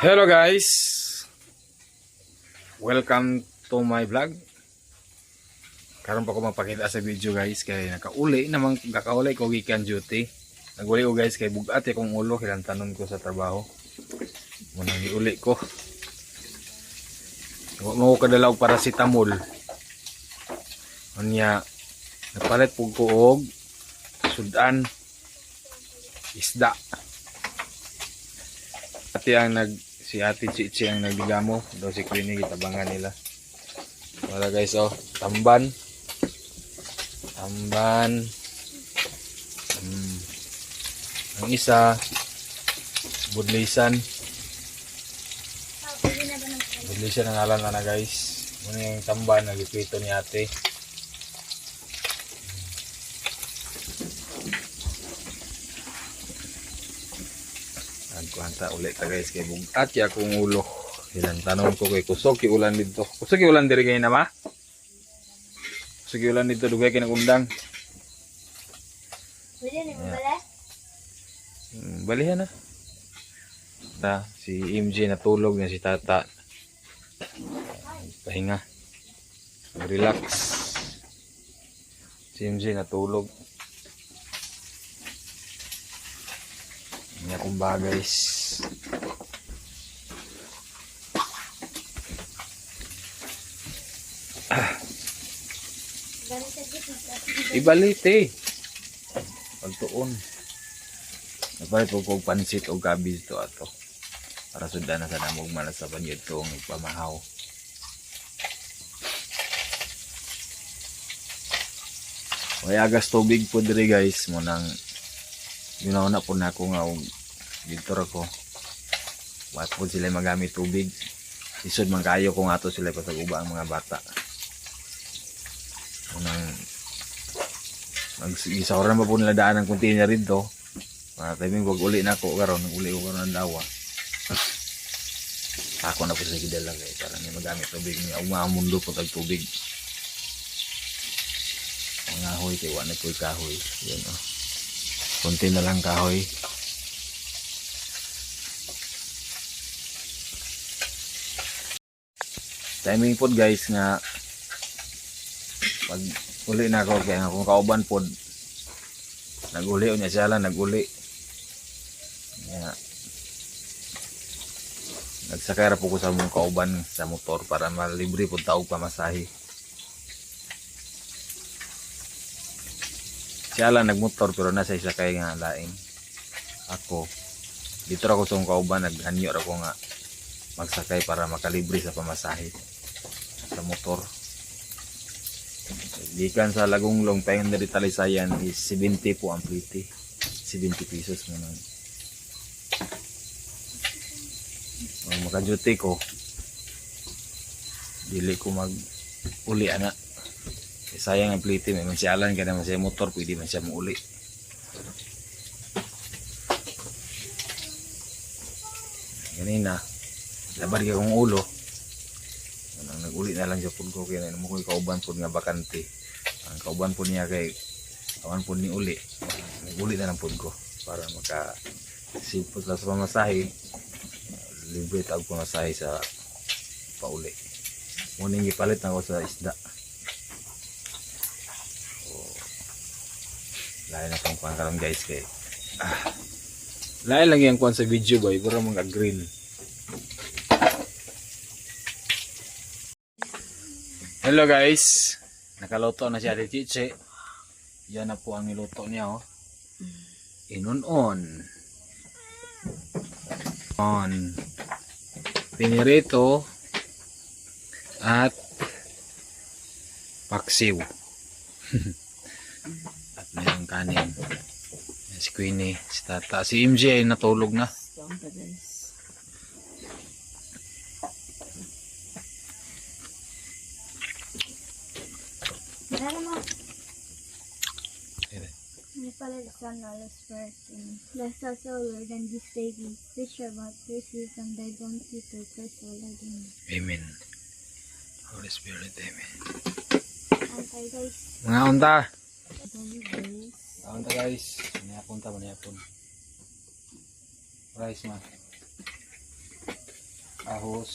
Hello guys, welcome to my vlog. Karon pa ko mapakita sa video guys kay nakauli namang kakauli ko weekend duty. Naguli ko guys kay bugat akong ulo kilang tanon ko sa trabaho. Muna giuli ko. Mo ko kadalaw paracetamol. Unya napalit pug ko og sudan isda. Ate ang si Ate Chichi ang nagdigamo daw si Queenie gitabangan nila. Wala guys oh, tamban. Ang isa budlisan. Budlisan ang ngalan na guys. Muna yung tamban nagipito ni Ate. Nagkuhanta ulit ta guys kay bugat ya akong ulo. Ilang tanong ko kay kusog ulan dito. Kusog ulan diri kay na ma? Kusog ulan dito dugay kay nagundang. Pwede ni bala? Balihan na. Ta si MJ natulog na si Tata. Pahinga. Relax. Si MJ natulog. Ini akong ba guys. Ibalit eh. Pagtuon. Napalit po kong pansit o gabi ito ato. Para sudan na sa namog malas sa banyo itong ipamahaw. May agas tubig po diri guys. Munang ginauna po na ako nga dito ako. Wat po sila magamit tubig. Isod man kayo kung ato sila pasaguba ang mga bata. Unang nagsisawaran pa po nila daan ng container rito. Mga timing wag uli na ako karon, uli ko karon ng dawa. Ako na po sa gidala kay para ni magamit tubig ni ang mundo po tag tubig. Mga hoy kay wala po kahoy. Yan oh. Konti na lang kahoy. Timing po guys nga pag uli na ako kaya akong kauban po naguli o niya siya lang naguli. Yeah. Nagsakay ra po ko sa mong kauban sa motor para malibre po taog pamasahe. Siya lang nagmotor pero nasa isakay nga laing. Ako dito ako sa kauban naghanyo ako nga magsakay para makalibre sa pamasahe sa motor. Gikan sa Lagunglong payon diri Talisayan is 70 po ang plite. 70 pesos mo nang. Maka-duty ko. Dili ko mag uli ana. Sayang ang plite, may mansyalan ka naman sa motor, pwede man siya mauli. Ganina, labar ka kong ulo. Nag-uli na lang siya po ko, kaya mo ko kauban po nga bakante. Ang kauban po niya kay, kawan po ni uli. Nag-uli na lang po ko, para makasipot lang sa pamasahe. Libre tawag pamasahe sa pauli. Muning ipalit na ako sa isda. Lain na pang pangkaroon guys kay lain lang yung kuhan sa video boy para mga green. Hello guys, nakaluto na si Ate Chichi. Yan na po ang niluto niya oh. Inunon on pinirito at paksiw. Mayroong kanin. Si Queenie, si Tata. Si MJ ay natulog na. Bless us, O Lord, and this baby, which your mouth receive from thy bounty to curse all our doom. Amen. Holy Spirit, Amen. Okay guys. Mga unta. Guys. Unta guys. Manihapon ta, manihapon. Rice man. ahos,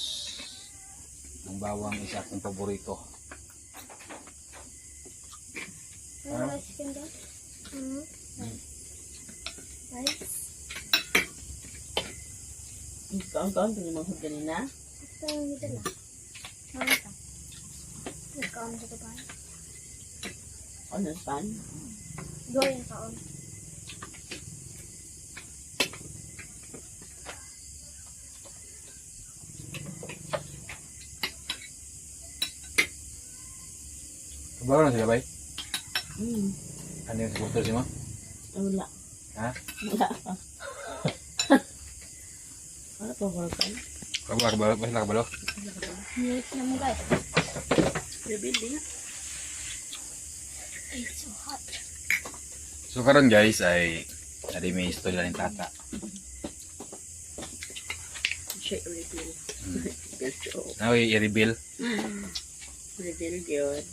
ang bawang isa akong paborito. Ano rice can get? Rice. Kaon-kaon ito yung mga kanina. Ito yung ito lang. Ano ito? Nagkaon sa kapan. Ano pan? Gawin kaon. Kabaw na sila, bay? Ano yung supporter si mo? Wala. Ha? Wala pa. Wala pa ko kan. Kabalo, ba sila kabalo? Milk na mo guys. Rebuilding. It's so hot. So karon guys ay may istorya ni tata. Siya rebuild. Good. Now i-reveal. Rebuild yun.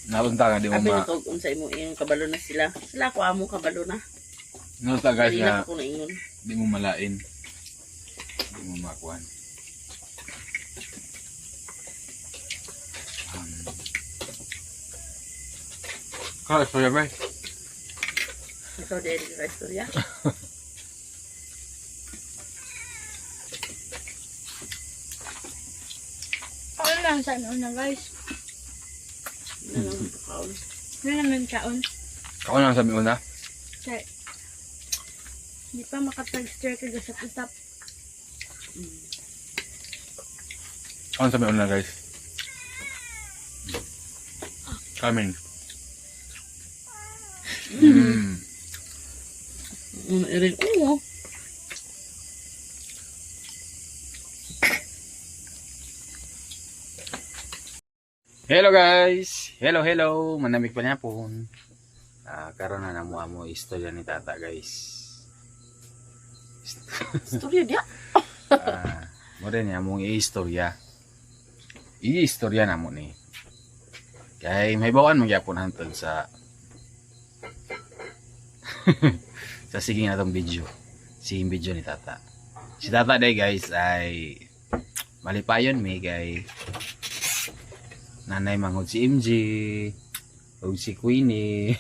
Napunta nga di mo Sabi ma... na kung unsay mo yung kabalo na sila. Sila ko amo kabalo na. Napunta guys Kanina na ko na ingon. di mo malain. Di mo makuhan. Kala istorya ba? Ikaw din yung istorya. Kaon lang sa ano na guys. Ano ang kaon? Ano naman kaon? Ako lang sabi una. Sir. Hindi pa makapag-stir ka sa usap. Ako lang sabi una guys. Kamin. Irin ko. Hello guys! Hello! Manamig pa niya po. Karon na namuha istorya ni tata guys. Istorya dia. Mo rin niya mong i-istorya. I-istorya na mo ni. Kaya may bawaan magyapon hantod sa sa sige na tong video. Sige video ni tata. Si tata day guys ay malipayon mi kay nanay manghod si MJ o si Queenie.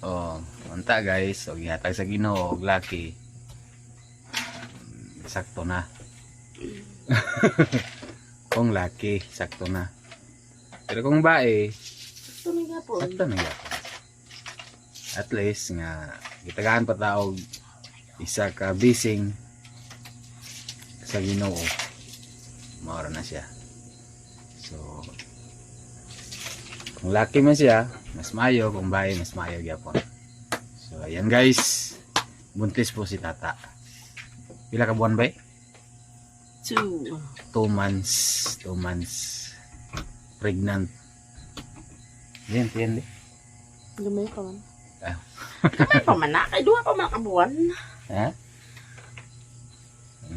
Oh, manta guys, og gihatag sa Ginoo og laki. Sakto na. Kung laki, sakto na. Pero kung bae, Ito na nga po. sakto na gyapon. At least nga gitagaan pa ta og isa ka bising sa Ginoo. Maura na siya. So kung laki man siya, mas mayo. Kung bae, mas mayo gyapon. So ayan guys, buntis po si tata. Pila ka buwan ba? 2. 2 months. 2 months. Pregnant. Yan, yan. Gamay pa man. Ah. Gamay pa man na. Kay duha pa man kabuan. Ha?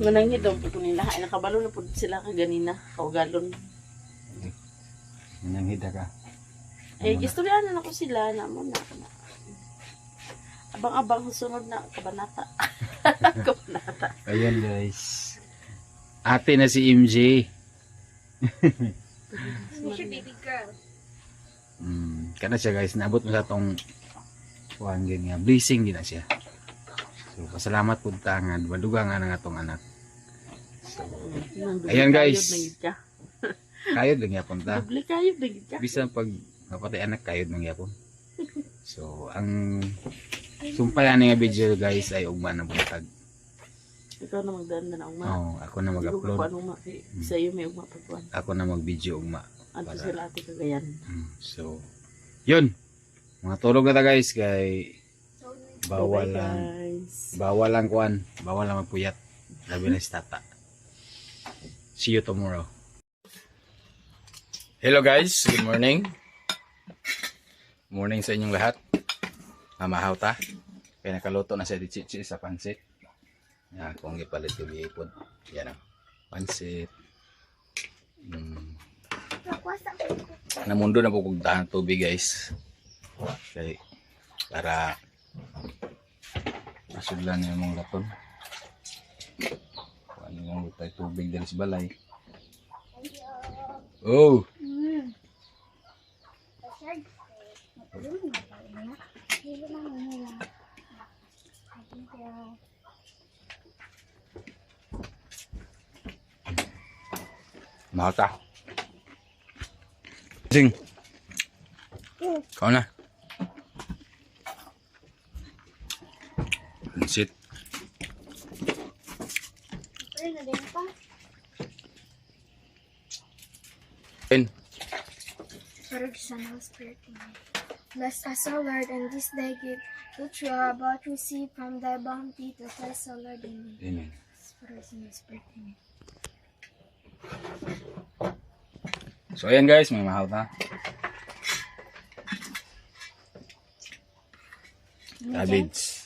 Manangit daw po nila. Ay nakabalo na po sila kaganina. Kaugalon. Nananghida ka. Eh, istorya na ako sila. Namo na. Abang-abang sunod na kabanata. Kabanata. Ayan guys. Ate na si MJ. Miss your baby girl. Kana siya guys. Naabot mo sa tong kuhan ganyan. Blessing din na siya. So pasalamat po ta nga. Waduga nga na nga tong anak. So, ayan, guys. kayod lang yapon ta. Doble kayo na gid ka. Bisan pag napatay anak kayod lang yapon. So ang sumpayan nga video guys ay ugma na buntag. Ikaw na magdaan na ugma. Oo, ako na mag-upload. Sa iyo may ugma pagkuan. Ako na mag-video ugma. Adto Para- sila ate kagayan. So, yun. Mga tulog na ta guys kay bawal Bye, lang. guys. Bawal lang kuan. Bawal lang magpuyat. Labi na si tata. See you tomorrow. Hello guys, good morning. Morning sa inyong lahat. Mamahaw ta. Kaya nakaluto na siya di chichi sa pansit. Yan, kung ipalit yung ipon. Yan o. Pansit. Namundo na po kung dahan tubig guys. Okay. Para Pasudlan niya mong laton. Kuha niyo mong tayo tubig dali sa balay. Oh! Mata. Sing. Kau na. Sit. In. Bless us, O Lord, and this day give which we are about to receive from thy bounty to us, O Lord, amen. Amen. For us in the Spirit, amen. So ayan guys, may mahal na. Cabbage.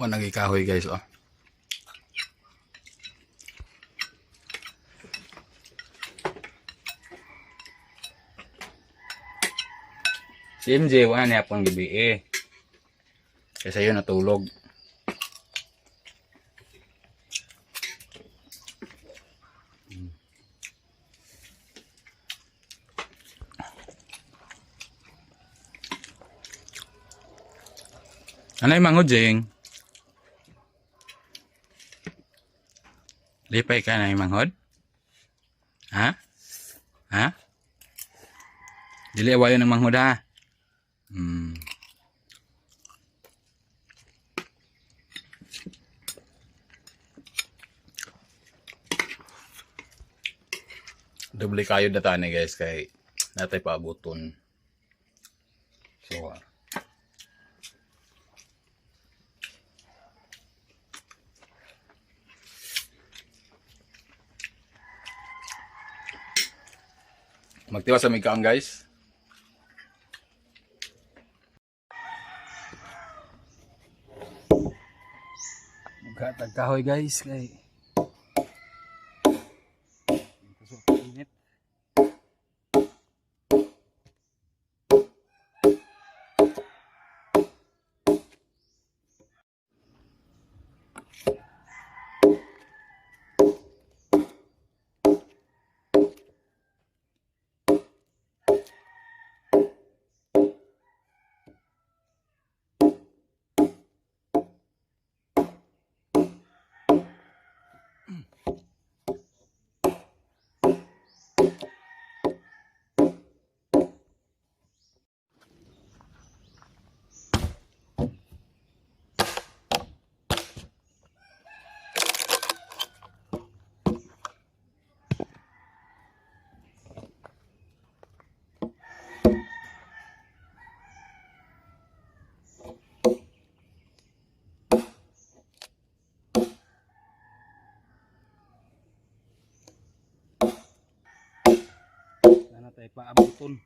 Wala nagikahoy guys, oh. Si MJ, wala niya pang gabi eh. Kasi yun natulog. Ano yung manghod, Jing? Lipay ka na yung manghod? Ha? Ha? Dili awayo ng manghod ha? Doble kayo data ni guys kay natay paabuton. So, magtiwa sa migkaon guys. Magkatag kahoy guys kay init. Natay paabuton.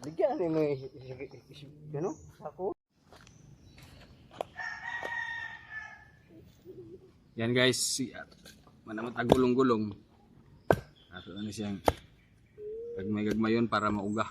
Bigyan ni mo ano? Ako. Yan guys, si manamat agulong-gulong. Ato ano siyang gagmay-gagmayon para mauga.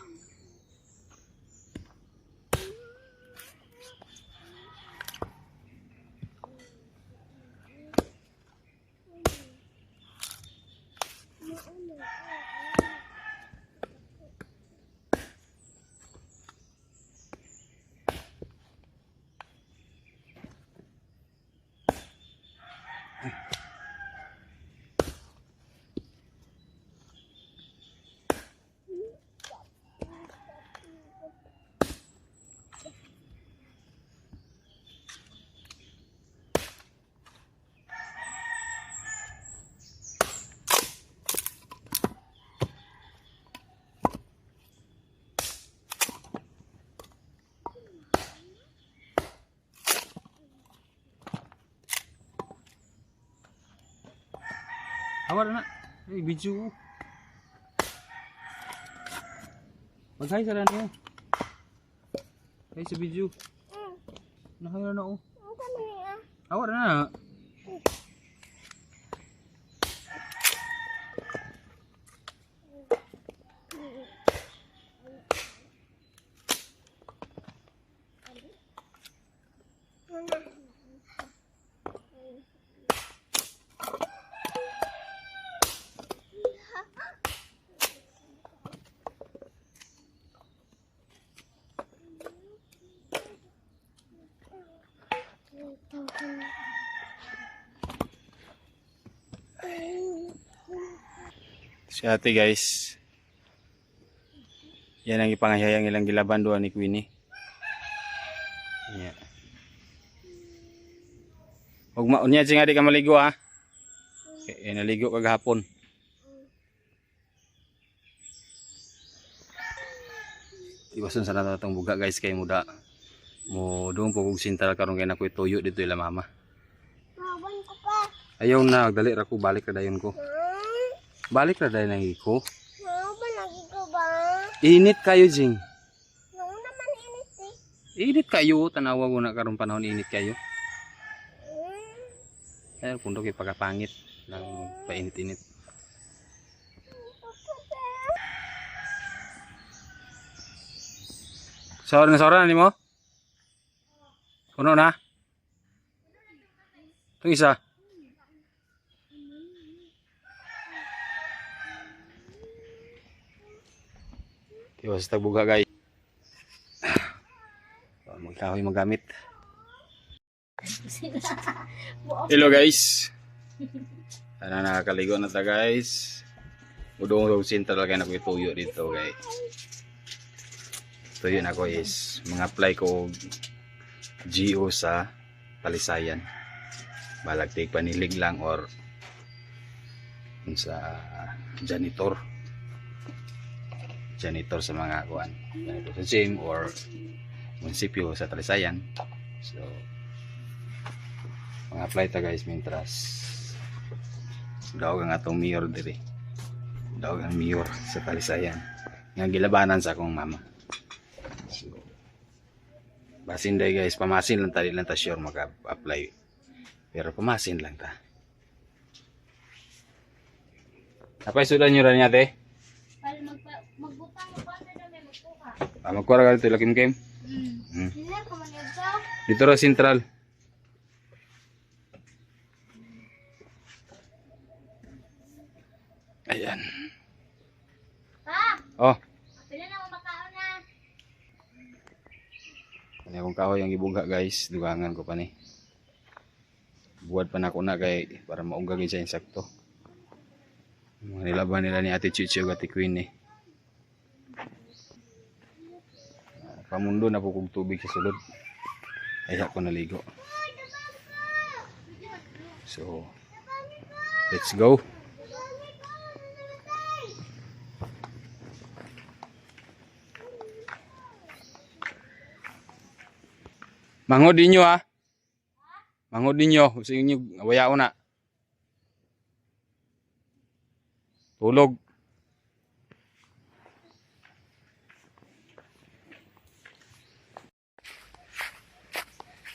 Awal na. Ay, video. Mag-hi sa niyo. Hi sa video. Nahay na oh. Awal na. Si ate guys. Yan ang ipangahayang ilang gilaban doon ni Queenie. Yeah. Huwag maunya siya nga di ka maligo ha. Okay, naligo kagahapon. Iwasan sa nato itong buga guys kay muda. Mo doon po kong sintral karon kay nakoy tuyo dito ila mama. Mawan ko pa. Ayaw na, dali ra ko balik ra dayon ko. Balik ra dayon lagi ko. Mawan lagi ko ba? Init kayo jing. Mawan naman init eh. Init kayo, tanawa mo na karon panahon init kayo. Ay pundo kay pagkapangit nang painit-init. Sahur na nimo? Puno na? Itong isa? Iwas tagbuga guys. Magkahoy magamit. Hello guys. Ana nakakaligo na ta guys. Udong sentral kay nakoy tuyo dito guys. Tuyo na ko is mga-apply ko GO sa Talisayan. Balag take panilig lang or sa janitor sa mga kuan. Janitor sa gym or munisipyo sa Talisayan. So mga apply ta guys mintras daw ang atong mayor diri. Daw ang mayor sa Talisayan. Nga gilabanan sa akong mama. So basin day guys, pamasin lang tali lang ta sure maka-apply. Pero pamasin lang ta. Apay sudan nyo rin ate? Magbutang mo ba na may magkuha? Magkuha ka dito lakim-kim? Hindi ko man ito. Dito ra sentral. Ayan. Pa! Oh, Pila na ako makaon na. kanya akong kahoy ang ibuga guys. Dugangan ko pa ni. Buwad pa na ako na kay para maugagay siya yung sakto. Mga nilaban nila ni Ate Chichi o Ate Queen eh. Pamundo na po kong tubig sa sulod. Ay ako naligo. So, let's go. Mangod ninyo ha. Mangod ninyo. Gusto nyo, awaya ko na. Tulog.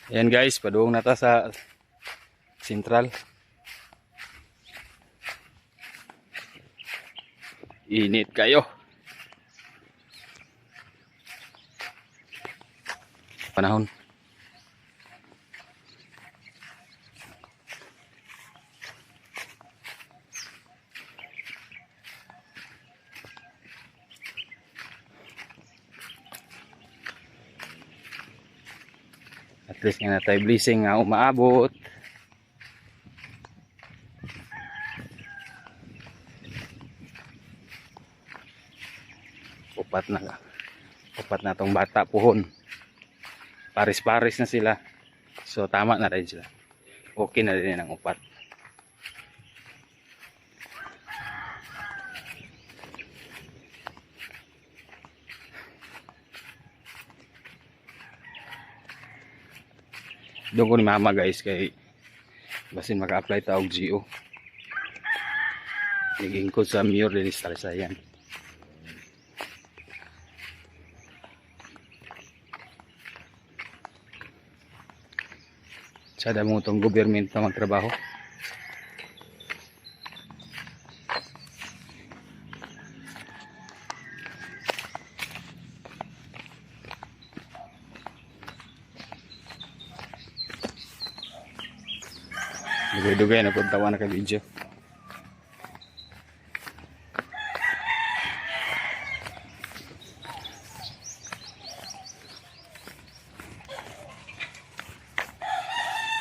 Ayan guys, paduong na ta sa sentral. Init kayo. Panahon. At least nga na tayo blessing nga umaabot. upat na tong bata puhon. Paris-paris na sila. So tama na rin sila. Okay na rin ang upat. Doon ko ni mama guys kay basin maka-apply ta og GO. Naging ko sa Mayor din sa Talisayan. Sa damo tong government na magtrabaho. Dugay-dugay na puntawan na ka video.